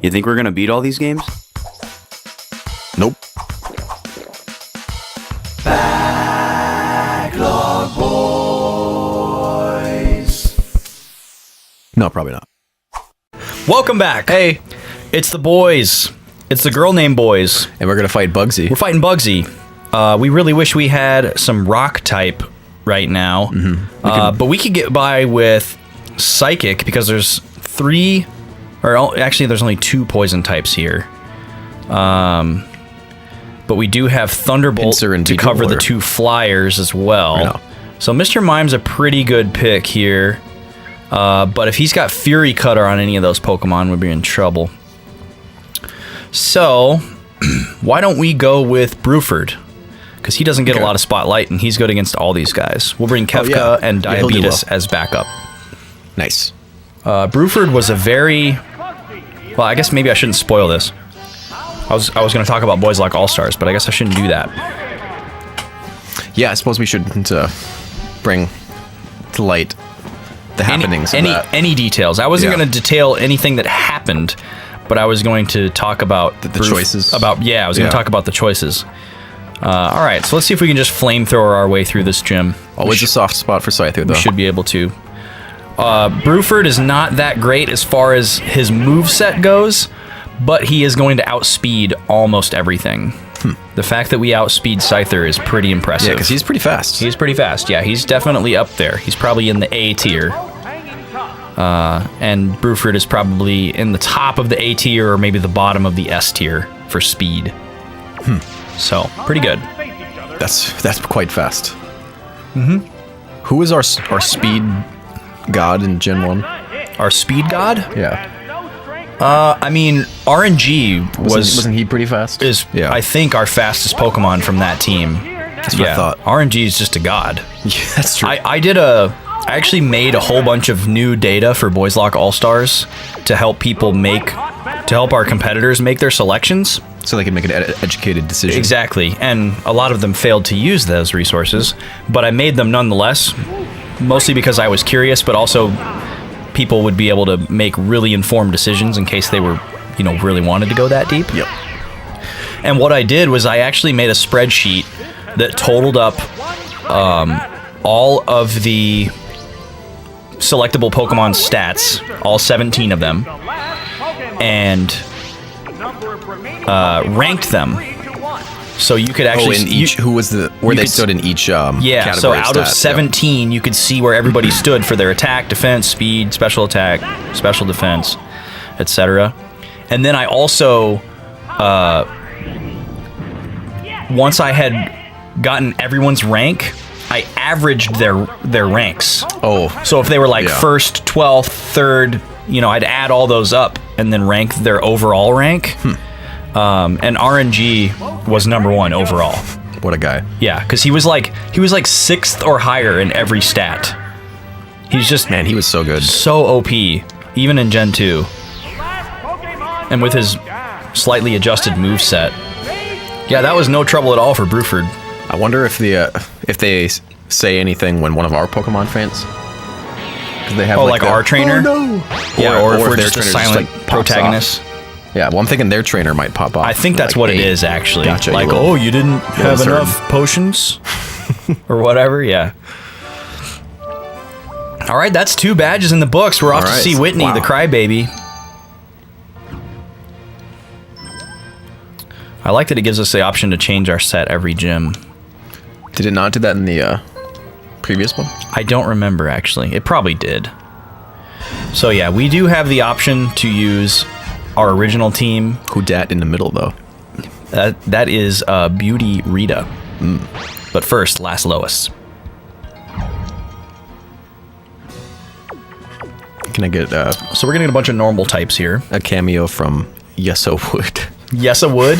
You think we're gonna beat all these games? Nope. Backlog boys. No, probably not. Welcome back. Hey. It's the boys. It's the girl named Boys. And we're going to fight Bugsy. We're fighting Bugsy. We really wish we had some rock type right now. But we could get by with Psychic because there's there's only 2 poison types here. But we do have Thunderbolt to cover the 2 flyers as well. So Mr. Mime's a pretty good pick here. But if he's got Fury Cutter on any of those Pokemon, we'd be in trouble. So, why don't we go with Bruford? Because he doesn't get a lot of spotlight, and he's good against all these guys. We'll bring Kefka and Diabetes as backup. Nice. Bruford was a very... Well, I guess maybe I shouldn't spoil this. I was going to talk about Boyslocke All-Stars, but I guess I shouldn't do that. Yeah, I suppose we shouldn't bring to light the happenings of that. Any details. I wasn't going to detail anything that happened, but I was going to talk about the choices. I was going to talk about the choices. All right, so let's see if we can just flamethrower our way through this gym. Always a soft spot for Scyther, though. We should be able to. Bruford is not that great as far as his moveset goes, but he is going to outspeed almost everything. The fact that we outspeed Scyther is pretty impressive. Yeah, because he's pretty fast. He's pretty fast, yeah. He's definitely up there. He's probably in the A tier. And Bruford is probably in the top of the A tier or maybe the bottom of the S tier for speed. So, pretty good. That's quite fast. Who is our speed god in Gen 1? Our speed god? Yeah. I mean, RNG wasn't he pretty fast? I think, our fastest Pokemon from that team. That's what I thought. RNG is just a god. Yeah, that's true. I actually made a whole bunch of new data for Boyslocke All-Stars to help our competitors make their selections. So they can make an educated decision. Exactly, and a lot of them failed to use those resources, but I made them nonetheless, mostly because I was curious, but also people would be able to make really informed decisions in case they were, really wanted to go that deep. Yep. And what I did was I actually made a spreadsheet that totaled up all of the selectable Pokemon stats, all 17 of them, and ranked them. So you could actually where they stood in each category. So out of 17, you could see where everybody stood for their attack, defense, speed, special attack, special defense, etc. And then I also, once I had gotten everyone's rank, I averaged their ranks. Oh. So if they were first, 12th, 3rd, I'd add all those up and then rank their overall rank. And RNG was number 1 overall. What a guy. Yeah, because he was like 6th or higher in every stat. He's just... Man, he was so good. So OP, even in Gen 2. And with his slightly adjusted moveset. Yeah, that was no trouble at all for Bruford. I wonder if they say anything when one of our Pokemon faints. They have our trainer? Oh, no. Yeah, or if we're just a silent protagonist. Yeah, well, I'm thinking their trainer might pop off. I think that's what it is, actually. Gotcha, you didn't have enough potions? Or whatever, yeah. All right, that's 2 badges in the books. We're off to see Whitney, the crybaby. I like that it gives us the option to change our set every gym. Did it not do that in the previous one? I don't remember, actually. It probably did. So, yeah, we do have the option to use our original team. Who dat in the middle, though? That is Beauty Rita. But first, last lowest. Can I get... So we're going to get a bunch of normal types here. A cameo from Yessa Wood. Yessa Wood?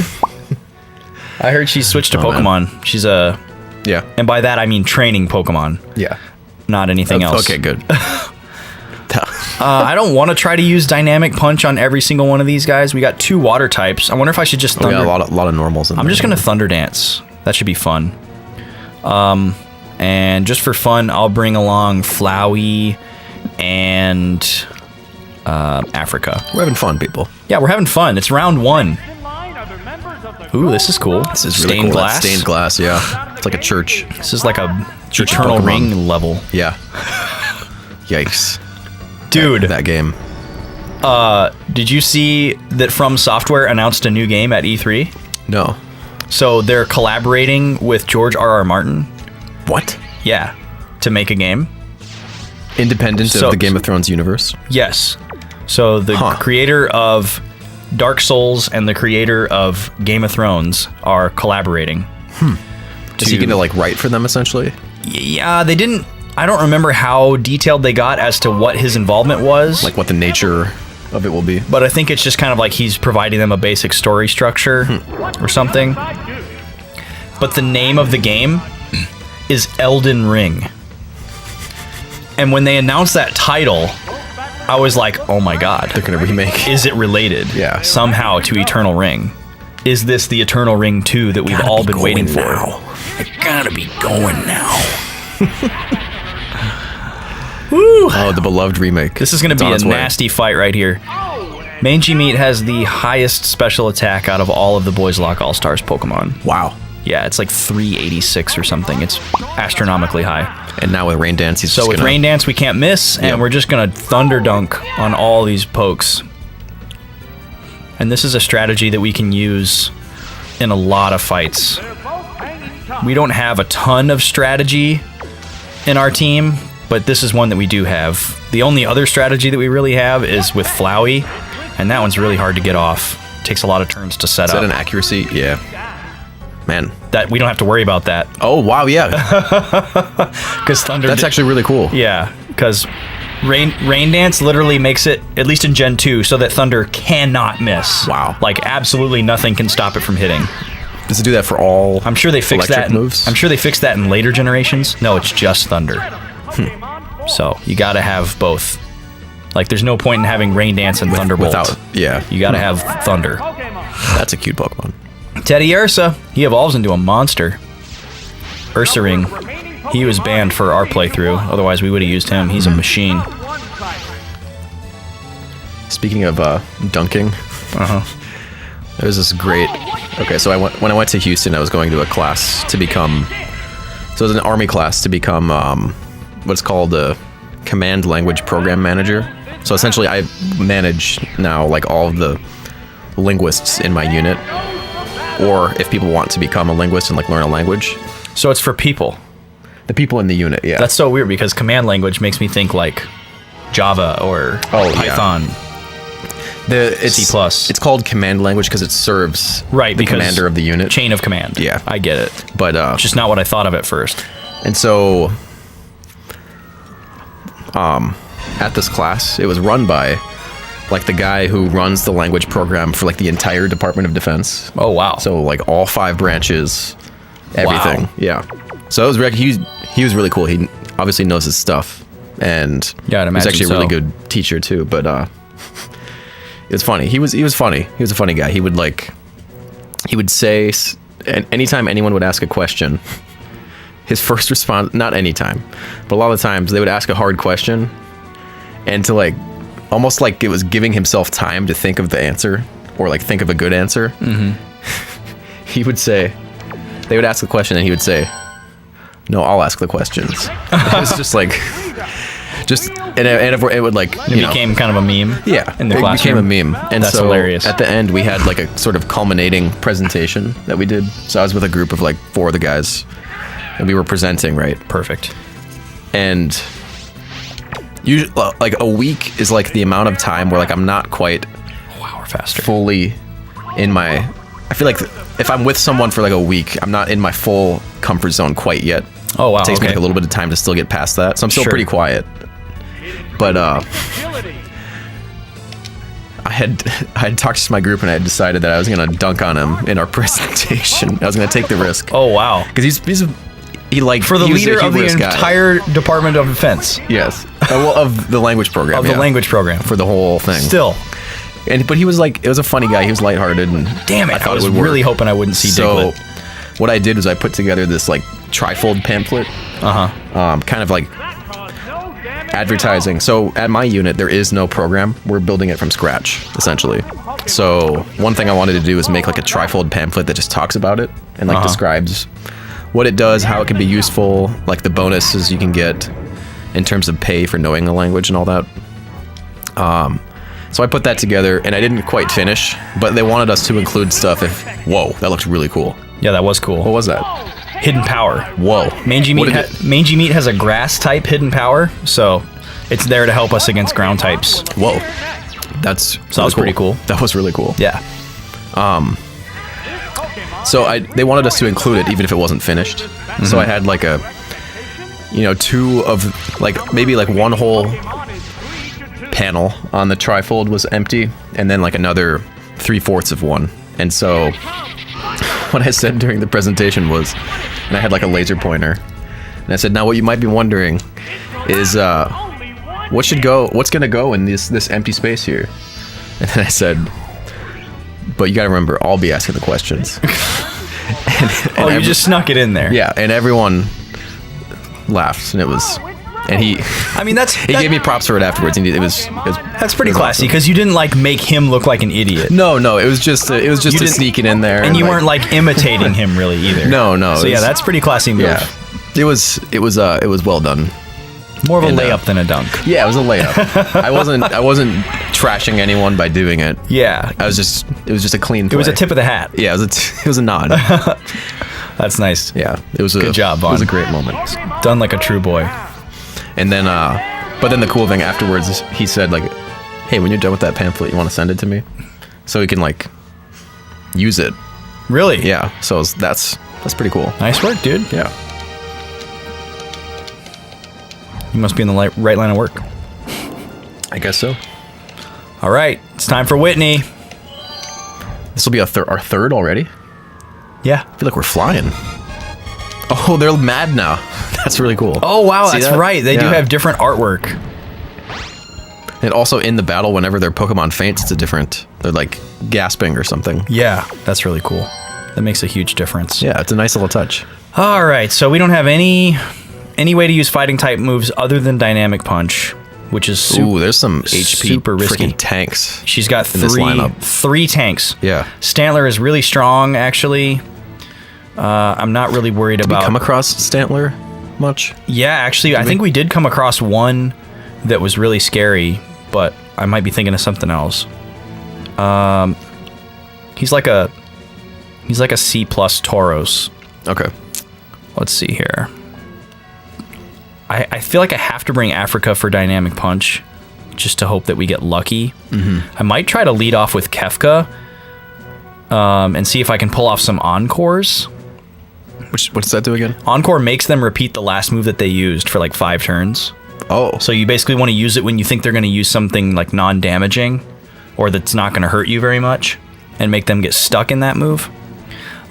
I heard she switched to Pokemon. Man. She's a... Yeah. And by that, I mean training Pokemon. Yeah. Not anything else. Okay, good. I don't want to try to use Dynamic Punch on every single one of these guys. We got 2 water types. I wonder if I should just Thunder... a lot of normals in there. I'm just going to Thunder Dance. That should be fun. And just for fun, I'll bring along Flowey and Africa. We're having fun, people. Yeah, we're having fun. It's round 1. Ooh, this is cool. This is really stained cool. glass. That's stained glass, yeah. It's like a church. This is like a Church of Eternal Pokemon. Ring level. Yeah. Yikes. Dude. That game. Did you see that From Software announced a new game at E3? No. So they're collaborating with George R.R. Martin. What? Yeah, to make a game. Independent of the Game of Thrones universe? Yes. So the creator of Dark Souls and the creator of Game of Thrones are collaborating. Is he going to like write for them essentially? Yeah, they didn't. I don't remember how detailed they got as to what his involvement was. Like what the nature of it will be. But I think it's just kind of like he's providing them a basic story structure or something. But the name of the game is Elden Ring. And when they announced that title, I was like, oh my god. They're going to remake. Is it related somehow to Eternal Ring? Is this the Eternal Ring 2 that we've all been waiting for? I gotta be going now. Woo! Oh, the beloved remake. This is going to be a nasty fight right here. Mangy Meat has the highest special attack out of all of the Boyslocke All-Stars Pokemon. Wow. Yeah, it's like 386 or something. It's astronomically high. And now with Rain Dance, he's So with Rain Dance, we can't miss, and we're just going to Thunderdunk on all these pokes. And this is a strategy that we can use in a lot of fights. We don't have a ton of strategy in our team, but this is one that we do have. The only other strategy that we really have is with Flowey, and that one's really hard to get off. Takes a lot of turns to set up. Is that an accuracy? Yeah. Man. That we don't have to worry about that. Oh, wow, yeah. Because Thunder... That's actually really cool. Yeah, because Rain Dance literally makes it, at least in Gen 2, so that Thunder cannot miss. Wow. Like, absolutely nothing can stop it from hitting. Does it do that for all I'm sure they fixed that. moves? I'm sure they fixed that in later generations. No, it's just Thunder. So, you gotta have both. Like, there's no point in having Rain Dance and Thunderbolt. You gotta have Thunder. That's a cute Pokemon. Teddy Ursa, he evolves into a monster. Ursaring, he was banned for our playthrough, otherwise we would have used him. He's a machine. Speaking of dunking, there's this great... Okay, so when I went to Houston, I was going to a class to become... So it was an army class to become what's called a command language program manager. So essentially I manage now like all of the linguists in my unit. Or if people want to become a linguist and like learn a language. So it's for people. The people in the unit, yeah. That's so weird because command language makes me think like Java or Python. It's C++. It's called command language because it serves the commander of the unit. Chain of command. Yeah. I get it. But it's just not what I thought of at first. And so at this class, it was run by like the guy who runs the language program for like the entire Department of Defense. Oh wow. So like all 5 branches, everything. Wow. Yeah. So it was he was really cool. He obviously knows his stuff, and yeah, he's actually a really good teacher too. But it was funny. He was funny. He was a funny guy. He would say, and anytime anyone would ask a question, his first response, not anytime, but a lot of the times they would ask a hard question, and to like almost like it was giving himself time to think of the answer or like think of a good answer. He would say, they would ask the question and he would say, no, I'll ask the questions. It was just like, and it would like, it became kind of a meme. Yeah. In the it classroom. became a meme. And that's so hilarious. At the end, we had like a sort of culminating presentation that we did. So I was with a group of like 4 of the guys and we were presenting, right? Perfect. And usually, like a week is like the amount of time where like I'm not quite faster fully in my... I feel like if I'm with someone for like a week, I'm not in my full comfort zone quite yet. Oh wow. It takes me like a little bit of time to still get past that. So I'm still pretty quiet. But I had talked to my group and I had decided that I was gonna dunk on him in our presentation. I was gonna take the risk. Oh wow. Because he like for the leader of the entire Department of Defense. Yes. Well, of the language program. Of the language program. For the whole thing. Still. But he was like, it was a funny guy. He was lighthearted and damn it, I was really hoping I wouldn't see Diglett. So what I did was I put together this like trifold pamphlet. Kind of like advertising. So at my unit, there is no program. We're building it from scratch, essentially. So one thing I wanted to do is make like a trifold pamphlet that just talks about it and like describes what it does, how it can be useful, like the bonuses you can get in terms of pay for knowing the language and all that. So I put that together, and I didn't quite finish, but they wanted us to include stuff if... Whoa, that looks really cool. Yeah, that was cool. What was that? Hidden power. Whoa. Mangy Meat has a grass type hidden power, so it's there to help us against ground types. Whoa. That's so that was pretty cool. That was really cool. Yeah. So they wanted us to include it even if it wasn't finished. So I had like a, two of like maybe like one whole panel on the trifold was empty, and then like another 3/4 of one. And so what I said during the presentation was, and I had like a laser pointer, and I said, now what you might be wondering is what's gonna go in this empty space here? And then I said, but you gotta remember, I'll be asking the questions. and you just snuck it in there. Yeah, and everyone laughed, and it was, and he gave me props for it afterwards. And that's pretty classy, because you didn't like make him look like an idiot. No, it was just to sneak it in there, and you weren't like imitating him really either. No. So yeah, that's pretty classy move. Yeah, it was well done. More of a layup than a dunk. Yeah, it was a layup. I wasn't trashing anyone by doing it. Yeah, it was just a clean play. It was a tip of the hat. Yeah, it was a nod. That's nice. Yeah, it was good job, Vaughn. It was a great moment. Done like a true boy. And then, but then the cool thing afterwards is he said like, "Hey, when you're done with that pamphlet, you want to send it to me, so we can like use it." Really? Yeah. So that's pretty cool. Nice work, dude. Yeah. You must be in the right line of work. I guess so. All right, it's time for Whitney. This will be our third already. Yeah. I feel like we're flying. Oh, they're mad now. That's really cool. Oh, wow, that's right. They do have different artwork. And also in the battle, whenever their Pokemon faints, they're like gasping or something. Yeah, that's really cool. That makes a huge difference. Yeah, it's a nice little touch. All right, so we don't have any way to use fighting type moves other than Dynamic Punch, which is there's some HP super risky. Freaking tanks. She's got three tanks. Yeah. Stantler is really strong, actually. I'm not really worried about... Did we come across Stantler much? Yeah, actually, I think we did come across one that was really scary, but I might be thinking of something else. He's like a C+ Tauros. Okay. Let's see here. I feel like I have to bring Africa for Dynamic Punch, just to hope that we get lucky. I might try to lead off with Kefka, and see if I can pull off some Encores. What does that do again? Encore makes them repeat the last move that they used for like 5 turns. Oh. So you basically want to use it when you think they're going to use something like non-damaging, or that's not going to hurt you very much, and make them get stuck in that move.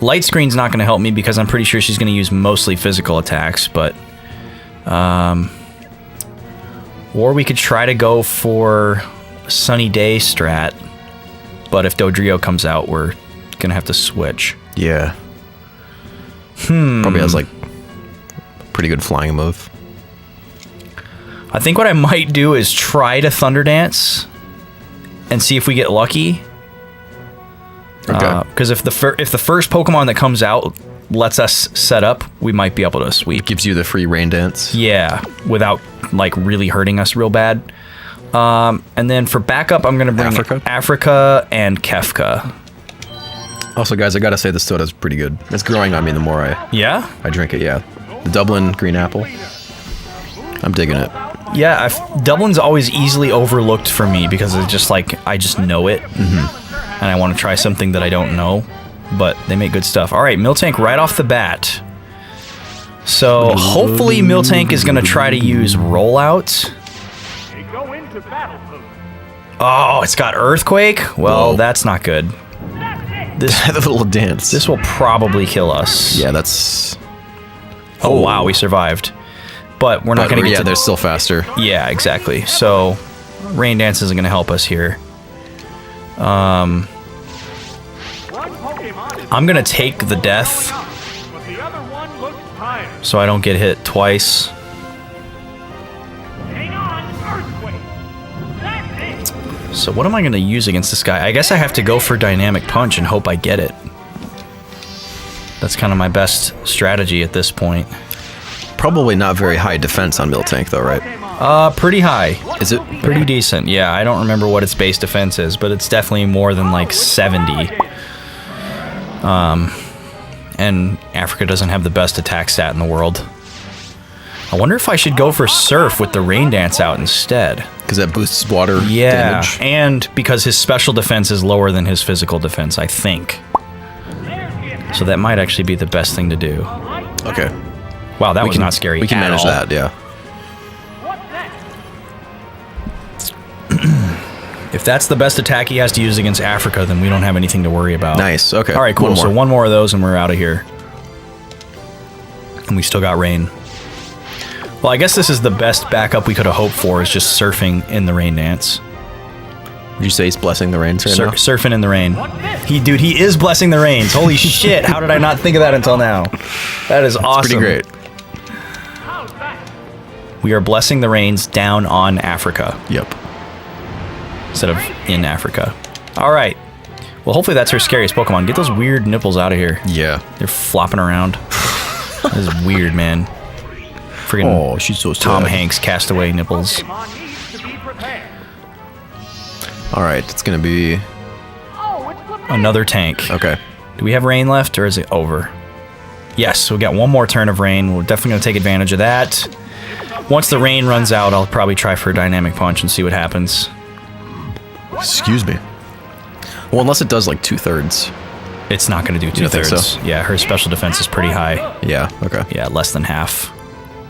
Light Screen's not going to help me because I'm pretty sure she's going to use mostly physical attacks, but... or we could try to go for Sunny Day strat, but if Dodrio comes out, we're going to have to switch. Yeah. Probably has like pretty good flying move. I think what I might do is try to Thunder Dance and see if we get lucky. Okay. Because if the first Pokemon that comes out lets us set up, we might be able to sweep. It gives you the free rain dance. Yeah, without like really hurting us real bad. And then for backup, I'm gonna bring Africa and Kefka. Also, guys, I gotta say this soda's pretty good. It's growing on me the more I drink it. Yeah, the Dublin green apple. I'm digging it. Yeah, Dublin's always easily overlooked for me because it's just like I just know it, and I want to try something that I don't know. But they make good stuff. All right, Miltank right off the bat. So hopefully Miltank is going to try to use Rollout. Oh, it's got Earthquake? Well, that's not good. The little dance. This will probably kill us. Yeah, that's... Oh, wow, we survived. But we're not going to get to... Yeah, they're still faster. Yeah, exactly. So Rain Dance isn't going to help us here. I'm going to take the death so I don't get hit twice. So what am I going to use against this guy? I guess I have to go for Dynamic Punch and hope I get it. That's kind of my best strategy at this point. Probably not very high defense on Miltank, though, right? Pretty high. Is it? Pretty decent. Yeah, I don't remember what its base defense is, but it's definitely more than like 70. And Africa doesn't have the best attack stat in the world. I wonder if I should go for Surf with the Rain Dance out instead. Because that boosts water damage. And because his special defense is lower than his physical defense, I think. So that might actually be the best thing to do. Okay. Wow, that was not scary. We can manage all. that, yeah. If that's the best attack he has to use against Africa, then we don't have anything to worry about. Nice, okay. All right, cool. So one more of those and we're out of here. And we still got rain. Well, I guess this is the best backup we could have hoped for, is just surfing in the Rain Dance. Would you say he's blessing the rains right now? Surfing in the rain. Dude, he is blessing the rains. Holy shit, how did I not think of that until now? That is awesome. Pretty great. We are blessing the rains down on Africa. Yep. Instead of in Africa. All right. Well, hopefully that's her scariest Pokemon. Get those weird nipples out of here. Yeah. They're flopping around. This is weird, man. Freaking she's so sad. Tom Hanks castaway nipples. All right, it's going to be... Another tank. Okay. Do we have rain left, or is it over? Yes, so we got one more turn of rain. We're definitely going to take advantage of that. Once the rain runs out, I'll probably try for a Dynamic Punch and see what happens. Excuse me. Well, unless it does like 2/3. It's not going to do 2/3. You don't think so? Yeah, her special defense is pretty high. Yeah, okay. Yeah, less than half.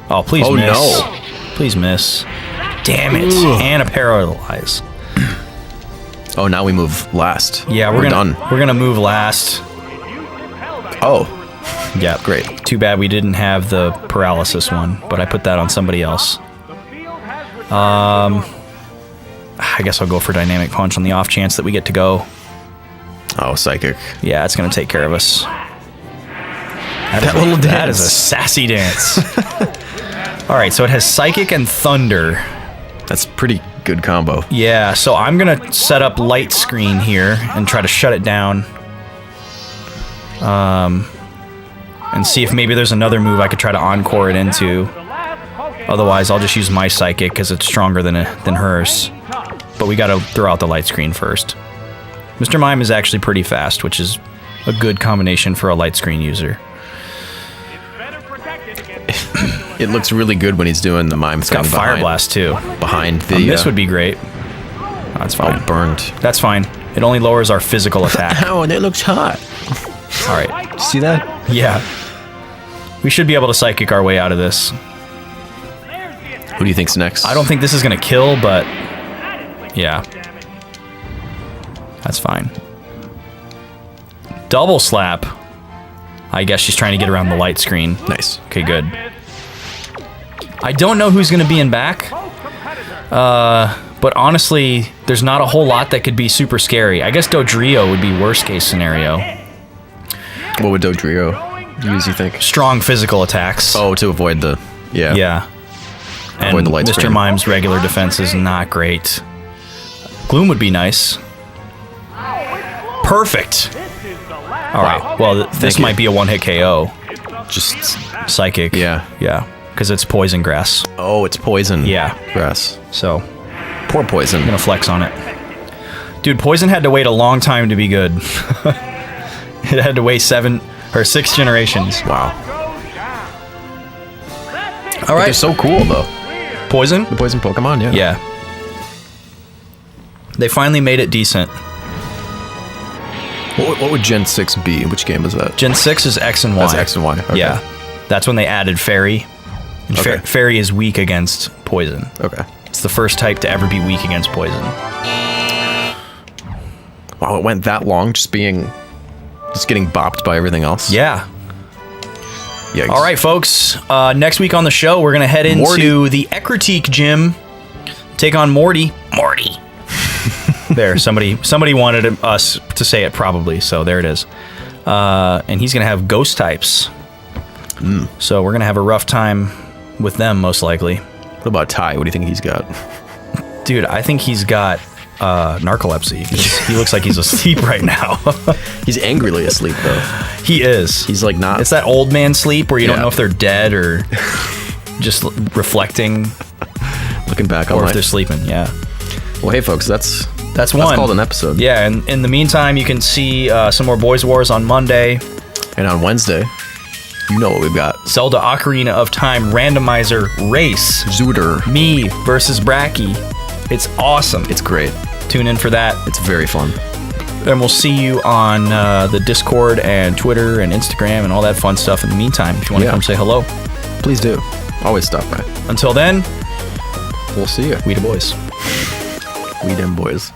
Oh, please miss. No. Please miss. Damn it. Ugh. And a Paralyze. Oh, now we move last. Yeah, we're done. We're gonna move last. Oh. Yeah, great. Too bad we didn't have the paralysis one, but I put that on somebody else. I guess I'll go for Dynamic Punch on the off chance that we get to go. Oh, Psychic. Yeah, it's gonna take care of us. That is a sassy dance. All right, so it has Psychic and Thunder. That's pretty good combo. Yeah, so I'm gonna set up Light Screen here and try to shut it down. And see if maybe there's another move I could try to Encore it into. Otherwise, I'll just use my Psychic because it's stronger than hers. But we gotta throw out the Light Screen first. Mr. Mime is actually pretty fast, which is a good combination for a Light Screen user. It looks really good when he's doing the Mime thing. It's got Fire Blast too. Behind the... this would be great. Oh, that's fine. Oh, burned. That's fine. It only lowers our physical attack. Oh, and it looks hot. All right. See that? Yeah. We should be able to Psychic our way out of this. Who do you think's next? I don't think this is going to kill, but... yeah. That's fine. Double Slap. I guess she's trying to get around the Light Screen. Nice. Okay, good. I don't know who's going to be in back. But honestly, there's not a whole lot that could be super scary. I guess Dodrio would be worst case scenario. What would Dodrio use, you think? Strong physical attacks. Oh, to avoid the... yeah. Yeah. And avoid the Light Screen. Mr. Mime's regular defense is not great. Gloom would be nice. Perfect! Alright, well, this might be a one-hit KO. Just... Psychic. Yeah. Yeah. Because it's Poison Grass. Oh, it's Poison. Yeah. Grass. So... poor Poison. I'm gonna flex on it. Dude, Poison had to wait a long time to be good. It had to wait 6 generations. Wow. Alright. They're so cool, though. Poison? The Poison Pokemon, yeah. Yeah. They finally made it decent. What would Gen 6 be? Which game is that? Gen 6 is X and Y. That's X and Y. Okay. Yeah. That's when they added Fairy. And Okay. Fairy is weak against Poison. Okay. It's the first type to ever be weak against Poison. Wow, it went that long just getting bopped by everything else? Yeah. Yikes. All right, folks. Next week on the show, we're going to head into the Ecritique Gym. Take on Morty. Morty. There, somebody wanted us to say it probably, so there it is. And he's going to have ghost types. So we're going to have a rough time with them, most likely. What about Ty? What do you think he's got? Dude, I think he's got narcolepsy. He looks like he's asleep right now. He's angrily asleep though. He is. He's like not. It's that old man sleep where you don't know if they're dead or just reflecting, looking back on or life. if they're sleeping. Yeah. Well, hey folks, that's one. That's called an episode. Yeah, and in the meantime, you can see some more Boys Wars on Monday. And on Wednesday, you know what we've got. Zelda Ocarina of Time randomizer race. Zooter. Me versus Bracky. It's awesome. It's great. Tune in for that. It's very fun. And we'll see you on the Discord and Twitter and Instagram and all that fun stuff in the meantime. If you want to come say hello. Please do. Always stop by. Until then, we'll see you. we the boys. We them boys.